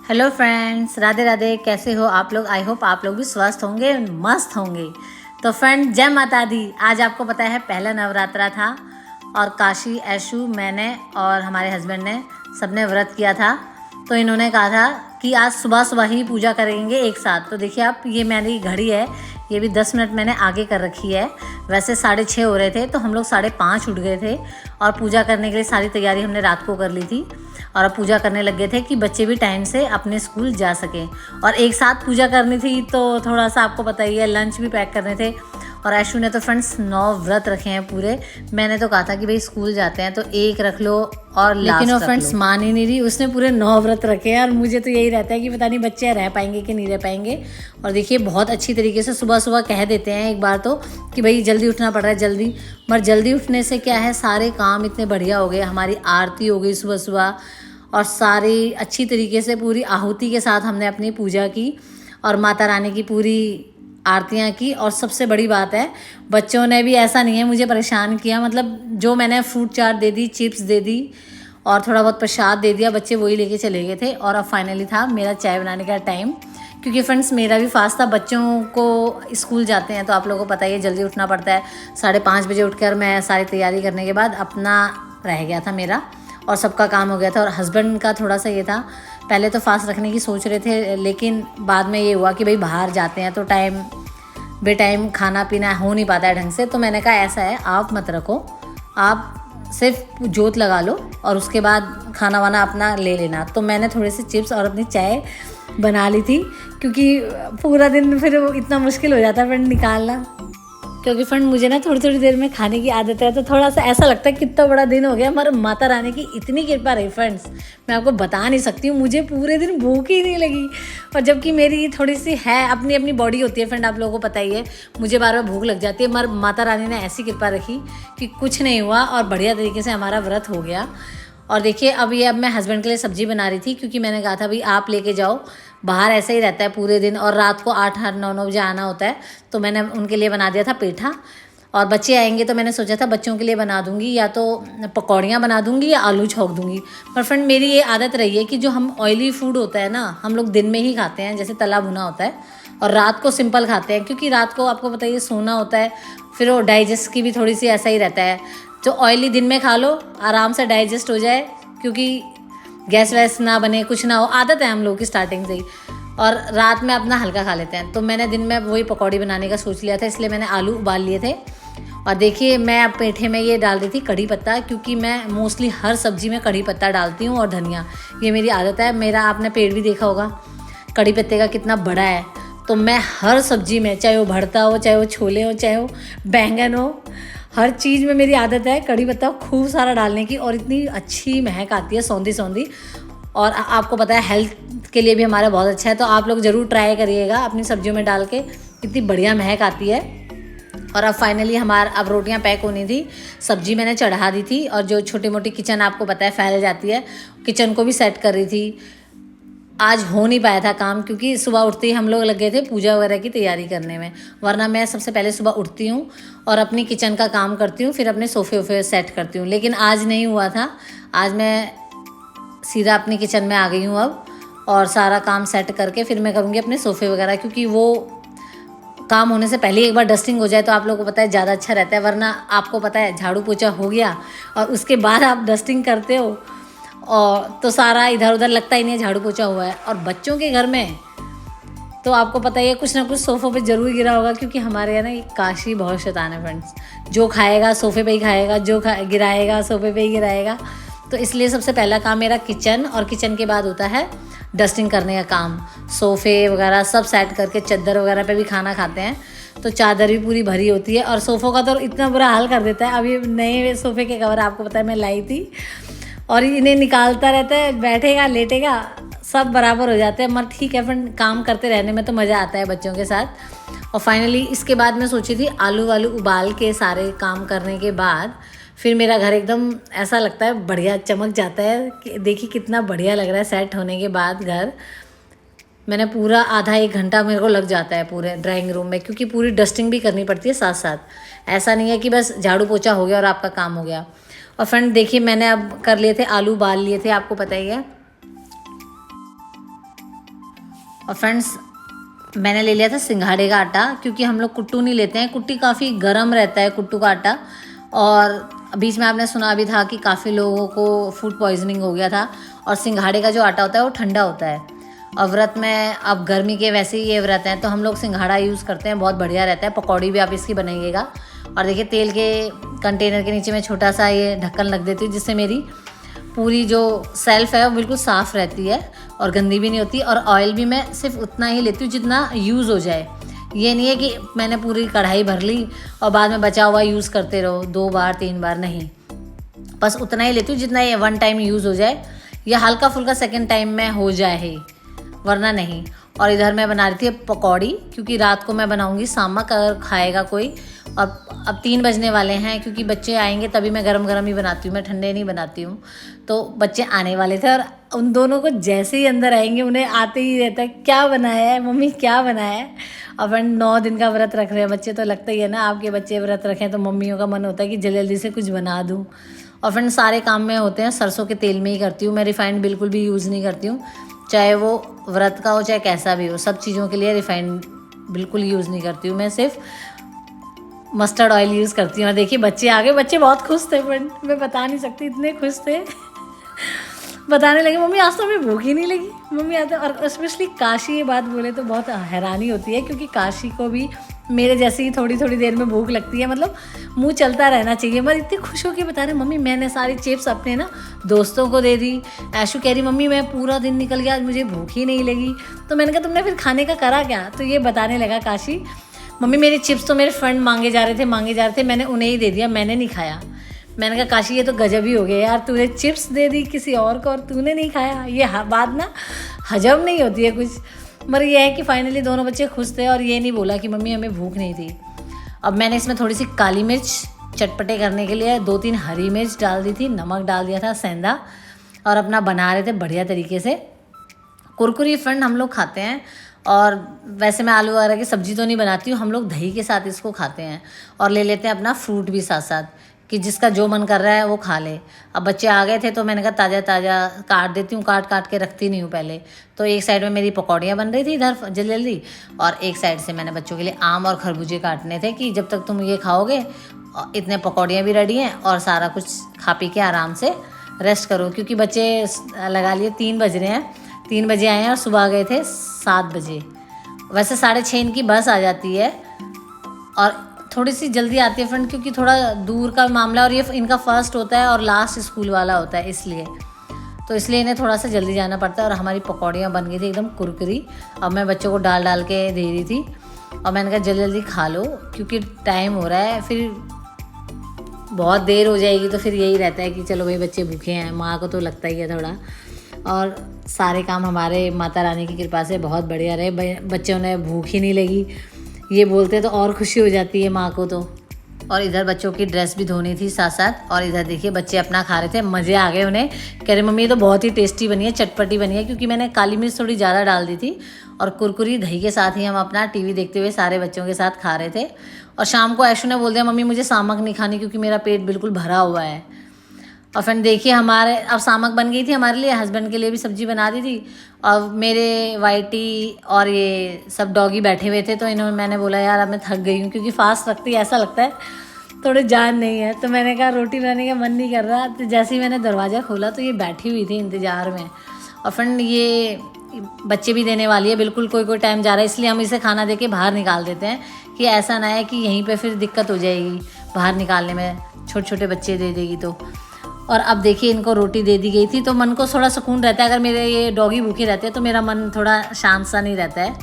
Hello friends, Radhe Radhe. कैसे हो आप लोग? आई होप आप लोग भी स्वस्थ होंगे, मस्त होंगे। तो फ्रेंड, जय माता दी। आज आपको पता है पहला नवरात्रा था और काशी, ऐशु, मैंने और हमारे हस्बैंड ने सबने व्रत किया था। तो इन्होंने कहा था कि आज सुबह सुबह ही पूजा करेंगे एक साथ। तो देखिए आप, ये मेरी घड़ी है, ये भी 10 मिनट मैंने आगे कर रखी है। वैसे 6:30 हो रहे थे तो हम लोग 5:30 उठ गए थे और पूजा करने के लिए सारी तैयारी हमने रात को कर ली थी और अब पूजा करने लग गए थे कि बच्चे भी टाइम से अपने स्कूल जा सकें। और एक साथ पूजा करनी थी तो थोड़ा सा आपको पता ही है, लंच भी पैक करने थे। और ऐशु ने तो फ्रेंड्स 9 व्रत रखे हैं पूरे। मैंने तो कहा था कि भाई स्कूल जाते हैं तो एक रख लो और लेकिन वो फ्रेंड्स मान ही नहीं रही, उसने पूरे 9 व्रत रखे हैं। और मुझे तो यही रहता है कि पता नहीं बच्चे रह पाएंगे कि नहीं रह पाएंगे। और देखिए बहुत अच्छी तरीके से सुबह सुबह कह देते हैं एक बार तो कि भाई जल्दी उठना पड़ रहा है, जल्दी। मगर जल्दी उठने से क्या है, सारे काम इतने बढ़िया हो गए। हमारी आरती हो गई सुबह सुबह और सारी अच्छी तरीके से पूरी आहुति के साथ हमने अपनी पूजा की और माता रानी की पूरी आरतियाँ की। और सबसे बड़ी बात है, बच्चों ने भी ऐसा नहीं है मुझे परेशान किया। मतलब जो मैंने फ्रूट चाट दे दी, चिप्स दे दी और थोड़ा बहुत प्रसाद दे दिया, बच्चे वही लेके चले गए थे। और अब फाइनली था मेरा चाय बनाने का टाइम, क्योंकि फ्रेंड्स मेरा भी फास्ट था। बच्चों को स्कूल जाते हैं तो आप लोगों को पता ही है जल्दी उठना पड़ता है। 5:30 बजे उठकर मैं सारी तैयारी करने के बाद अपना रह गया था मेरा और सबका काम हो गया था। और हस्बैंड का थोड़ा सा ये था, पहले तो फास्ट रखने की सोच रहे थे लेकिन बाद में ये हुआ कि भाई बाहर जाते हैं तो बेटाइम खाना पीना हो नहीं पाता है ढंग से। तो मैंने कहा ऐसा है, आप मत रखो, आप सिर्फ जोत लगा लो और उसके बाद खाना वाना अपना ले लेना। तो मैंने थोड़े से चिप्स और अपनी चाय बना ली थी, क्योंकि पूरा दिन फिर इतना मुश्किल हो जाता है फ्रेंड निकालना। क्योंकि फ्रेंड मुझे ना थोड़ी थोड़ी देर में खाने की आदत है, तो थोड़ा सा ऐसा लगता है कितना बड़ा दिन हो गया। हमारे माता रानी की इतनी कृपा रही फ्रेंड्स, मैं आपको बता नहीं सकती हूँ। मुझे पूरे दिन भूख ही नहीं लगी। और जबकि मेरी थोड़ी सी है, अपनी अपनी बॉडी होती है फ्रेंड, आप लोगों को पता ही है, मुझे बार बार भूख लग जाती है। मगर माता रानी ने ऐसी कृपा रखी कि कुछ नहीं हुआ और बढ़िया तरीके से हमारा व्रत हो गया। और देखिए अब मैं हस्बैंड के लिए सब्जी बना रही थी, क्योंकि मैंने कहा था भाई आप लेके जाओ, बाहर ऐसा ही रहता है पूरे दिन और रात को 8-9 बजे आना होता है। तो मैंने उनके लिए बना दिया था पेठा। और बच्चे आएंगे तो मैंने सोचा था बच्चों के लिए बना दूंगी, या तो पकौड़ियाँ बना दूंगी या आलू छौंक दूंगी। पर फ्रेंड मेरी ये आदत रही है कि जो हम ऑयली फूड होता है ना, हम लोग दिन में ही खाते हैं, जैसे तला भुना होता है, और रात को सिंपल खाते हैं, क्योंकि रात को आपको पता है सोना होता है, फिर वो डाइजेस्ट की भी थोड़ी सी ऐसा ही रहता है। जो ऑयली दिन में खा लो, आराम से डाइजेस्ट हो जाए, क्योंकि गैस वैस ना बने, कुछ ना हो, आदत है हम लोगों की स्टार्टिंग से ही। और रात में अपना हल्का खा लेते हैं। तो मैंने दिन में वही पकौड़ी बनाने का सोच लिया था, इसलिए मैंने आलू उबाल लिए थे। और देखिए मैं अब पेठे में ये डाल रही थी कड़ी पत्ता, क्योंकि मैं मोस्टली हर सब्जी में कड़ी पत्ता डालती हूँ और धनिया, ये मेरी आदत है। मेरा आपने पेड़ भी देखा होगा कड़ी पत्ते का कितना बड़ा है। तो मैं हर सब्जी में, चाहे वो भरता हो, चाहे वो छोले हो, चाहे वो बैंगन हो, हर चीज़ में मेरी आदत है कड़ी पत्ता खूब सारा डालने की। और इतनी अच्छी महक आती है, सौंधी सौंधी। और आपको पता है हेल्थ के लिए भी हमारा बहुत अच्छा है, तो आप लोग ज़रूर ट्राई करिएगा अपनी सब्जियों में डाल के, इतनी बढ़िया महक आती है। और अब फाइनली अब रोटियां पैक होनी थी, सब्जी मैंने चढ़ा दी थी। और जो छोटी मोटी किचन आपको पता है फैल जाती है, किचन को भी सेट कर रही थी। आज हो नहीं पाया था काम, क्योंकि सुबह उठते ही हम लोग लग गए थे पूजा वगैरह की तैयारी करने में। वरना मैं सबसे पहले सुबह उठती हूँ और अपनी किचन का काम करती हूँ, फिर अपने सोफे वोफे सेट करती हूँ। लेकिन आज नहीं हुआ था, आज मैं सीधा अपनी किचन में आ गई हूँ अब। और सारा काम सेट करके फिर मैं करूँगी अपने सोफ़े वगैरह, क्योंकि वो काम होने से पहले एक बार डस्टिंग हो जाए तो आप लोगों को पता है ज़्यादा अच्छा रहता है। वरना आपको पता है झाड़ू पोछा हो गया और उसके बाद आप डस्टिंग करते हो और तो सारा इधर उधर लगता ही नहीं है झाड़ू पोछा हुआ है। और बच्चों के घर में तो आपको पता ही है कुछ ना कुछ सोफ़ों पे जरूर गिरा होगा, क्योंकि हमारे यहाँ ना एक काशी बहुत शैतान है फ्रेंड्स। जो खाएगा सोफ़े पे ही खाएगा, जो गिराएगा सोफ़े पे ही गिराएगा। तो इसलिए सबसे पहला काम मेरा किचन, और किचन के बाद होता है डस्टिंग करने का काम। सोफ़े वगैरह सब सेट करके, चादर वगैरह पे भी खाना खाते हैं तो चादर भी पूरी भरी होती है। और सोफ़ों का तो इतना बुरा हाल कर देता है। अभी नए सोफ़े के कवर आपको पता है मैं लाई थी, और इन्हें निकालता रहता है, बैठेगा लेटेगा सब बराबर हो जाते हैं। मगर ठीक है फ्रेंड, काम करते रहने में तो मज़ा आता है बच्चों के साथ। और फाइनली इसके बाद मैं सोची थी आलू वालू उबाल के सारे काम करने के बाद फिर मेरा घर एकदम ऐसा लगता है बढ़िया चमक जाता है कि देखिए कितना बढ़िया लग रहा है सेट होने के बाद घर। मैंने पूरा आधा 1 घंटा मेरे को लग जाता है पूरे ड्राइंग रूम में, क्योंकि पूरी डस्टिंग भी करनी पड़ती है साथ साथ। ऐसा नहीं है कि बस झाड़ू पोछा हो गया और आपका काम हो गया। और फ्रेंड देखिए मैंने अब कर लिए थे, आलू उबाल लिए थे, आपको पता ही है। और फ्रेंड्स मैंने ले लिया था सिंघाड़े का आटा, क्योंकि हम लोग कुट्टू नहीं लेते हैं, कुट्टी काफ़ी गर्म रहता है कुट्टू का आटा। और बीच में आपने सुना भी था कि काफ़ी लोगों को फूड पॉइजनिंग हो गया था। और सिंघाड़े का जो आटा होता है वो ठंडा होता है। और व्रत में अब गर्मी के वैसे ही ये व्रत हैं तो हम लोग सिंघाड़ा यूज़ करते हैं, बहुत बढ़िया रहता है। पकौड़ी भी आप इसकी बनाइएगा। और देखिए तेल के कंटेनर के नीचे मैं छोटा सा ये ढक्कन रख देती हूँ, जिससे मेरी पूरी जो सेल्फ है वो बिल्कुल साफ़ रहती है और गंदी भी नहीं होती। और ऑयल भी मैं सिर्फ उतना ही लेती हूँ जितना यूज़ हो जाए। ये नहीं है कि मैंने पूरी कढ़ाई भर ली और बाद में बचा हुआ यूज़ करते रहो 2 बार 3 बार, नहीं, बस उतना ही लेती हूँ जितना ये 1 टाइम यूज़ हो जाए या हल्का फुल्का 2nd टाइम में हो जाए ही, वरना नहीं। और इधर मैं बना रही थी पकौड़ी, क्योंकि रात को मैं बनाऊंगी सामक अगर खाएगा कोई। और अब 3 बजने वाले हैं, क्योंकि बच्चे आएंगे तभी मैं गरम गरम ही बनाती हूँ, मैं ठंडे नहीं बनाती हूँ। तो बच्चे आने वाले थे और उन दोनों को जैसे ही अंदर आएंगे उन्हें आते ही रहता है क्या बनाया है मम्मी, क्या बनाया है। और फ्रेंड 9 दिन का व्रत रख रहे हैं बच्चे, तो लगता ही है ना, आपके बच्चे व्रत रखें तो मम्मियों का मन होता है कि जल्दी जल्दी से कुछ बना दूँ। और फ्रेंड सारे काम में होते हैं सरसों के तेल में ही करती हूँ मैं, रिफाइंड बिल्कुल भी यूज़ नहीं करती हूँ, चाहे वो व्रत का हो चाहे कैसा भी हो। सब चीज़ों के लिए रिफाइंड बिल्कुल यूज़ नहीं करती हूँ मैं, सिर्फ मस्टर्ड ऑयल यूज़ करती हूँ। और देखिए बच्चे आ गए, बच्चे बहुत खुश थे फ्रेंड, मैं बता नहीं सकती, इतने खुश थे बताने लगे मम्मी आज तो हमें भूख ही नहीं लगी मम्मी आते। और स्पेशली काशी ये बात बोले तो बहुत हैरानी होती है, क्योंकि काशी को भी मेरे जैसे ही थोड़ी थोड़ी देर में भूख लगती है, मतलब मुंह चलता रहना चाहिए। मैं इतनी खुश होकर बता रहे मम्मी मैंने सारी चिप्स अपने ना दोस्तों को दे दी। ऐशू कह रही मम्मी मैं पूरा दिन निकल गया आज मुझे भूख ही नहीं लगी। तो मैंने कहा तुमने फिर खाने का करा क्या? तो ये बताने लगा काशी मम्मी मेरी चिप्स तो मेरे फ्रेंड मांगे जा रहे थे, मैंने उन्हें ही दे दिया, मैंने नहीं खाया। मैंने कहा काशी ये तो गजब ही हो गया यार, तूने चिप्स दे दी किसी और को और तूने नहीं खाया, ये बात ना हजम नहीं होती है कुछ। मगर ये है कि फाइनली दोनों बच्चे खुश थे और ये नहीं बोला कि मम्मी हमें भूख नहीं थी। अब मैंने इसमें थोड़ी सी काली मिर्च चटपटे करने के लिए 2-3 हरी मिर्च डाल दी थी, नमक डाल दिया था सेंधा, और अपना बना रहे थे बढ़िया तरीके से। कुरकुरी फ्रेंड हम लोग खाते हैं, और वैसे मैं आलू वगैरह की सब्ज़ी तो नहीं बनाती हूँ, हम लोग दही के साथ इसको खाते हैं। और ले लेते हैं अपना फ्रूट भी साथ साथ, कि जिसका जो मन कर रहा है वो खा ले। अब बच्चे आ गए थे तो मैंने कहा ताज़ा ताज़ा काट देती हूँ, काट के रखती नहीं हूँ पहले। तो एक साइड में मेरी पकौड़ियाँ बन रही थी इधर जल्दी जल्दी, और एक साइड से मैंने बच्चों के लिए आम और खरबूजे काटने थे, कि जब तक तुम ये खाओगे इतने पकौड़ियाँ भी रेडी हैं और सारा कुछ खा पी के आराम से रेस्ट करो। क्योंकि बच्चे लगा लिए 3 बज रहे हैं, 3 बजे आए हैं और सुबह गए थे 7 बजे। वैसे 6:30 इनकी बस आ जाती है और थोड़ी सी जल्दी आती है फ्रेंड, क्योंकि थोड़ा दूर का मामला और ये इनका फर्स्ट होता है और लास्ट स्कूल वाला होता है, इसलिए इन्हें थोड़ा सा जल्दी जाना पड़ता है। और हमारी पकौड़ियाँ बन गई थी एकदम कुरकुरी। अब मैं बच्चों को डाल के दे रही थी और मैंने कहा जल्दी जल्दी खा लो, क्योंकि टाइम हो रहा है, फिर बहुत देर हो जाएगी। तो फिर यही रहता है कि चलो भाई बच्चे भूखे हैं, माँ को तो लगता ही है थोड़ा। और सारे काम हमारे माता रानी की कृपा से बहुत बढ़िया रहे, बच्चों ने भूख ही नहीं लगी ये बोलते तो और खुशी हो जाती है माँ को तो। और इधर बच्चों की ड्रेस भी धोनी थी साथ साथ। और इधर देखिए बच्चे अपना खा रहे थे, मज़े आ गए उन्हें, कह रहे मम्मी ये तो बहुत ही टेस्टी बनी है, चटपटी बनी है, क्योंकि मैंने काली मिर्च थोड़ी ज़्यादा डाल दी थी। और कुरकुरी दही के साथ ही हम अपना टीवी देखते हुए सारे बच्चों के साथ खा रहे थे। और शाम को ऐशू ने बोल दिया मम्मी मुझे सामक नहीं खानी, क्योंकि मेरा पेट बिल्कुल भरा हुआ है। और फिर देखिए हमारे अब सामक बन गई थी हमारे लिए, हस्बैंड के लिए भी सब्जी बना दी थी। और मेरे वाइटी और ये सब डॉगी बैठे हुए थे, तो मैंने बोला यार अब मैं थक गई हूँ, क्योंकि फास्ट रखती ऐसा लगता है थोड़ी जान नहीं है। तो मैंने कहा रोटी बनाने का मन नहीं कर रहा। तो जैसे ही मैंने दरवाज़ा खोला तो ये बैठी हुई थी इंतज़ार में। और फ्रेंड ये बच्चे भी देने वाली है, बिल्कुल कोई टाइम जा रहा है, इसलिए हम इसे खाना दे के बाहर निकाल देते हैं, कि ऐसा ना है कि यहीं पे फिर दिक्कत हो जाएगी बाहर निकालने में, छोटे बच्चे दे देगी तो। और अब देखिए इनको रोटी दे दी गई थी, तो मन को थोड़ा सुकून रहता है। अगर मेरे ये डॉगी भूखे रहते हैं तो मेरा मन थोड़ा शांत सा नहीं रहता है।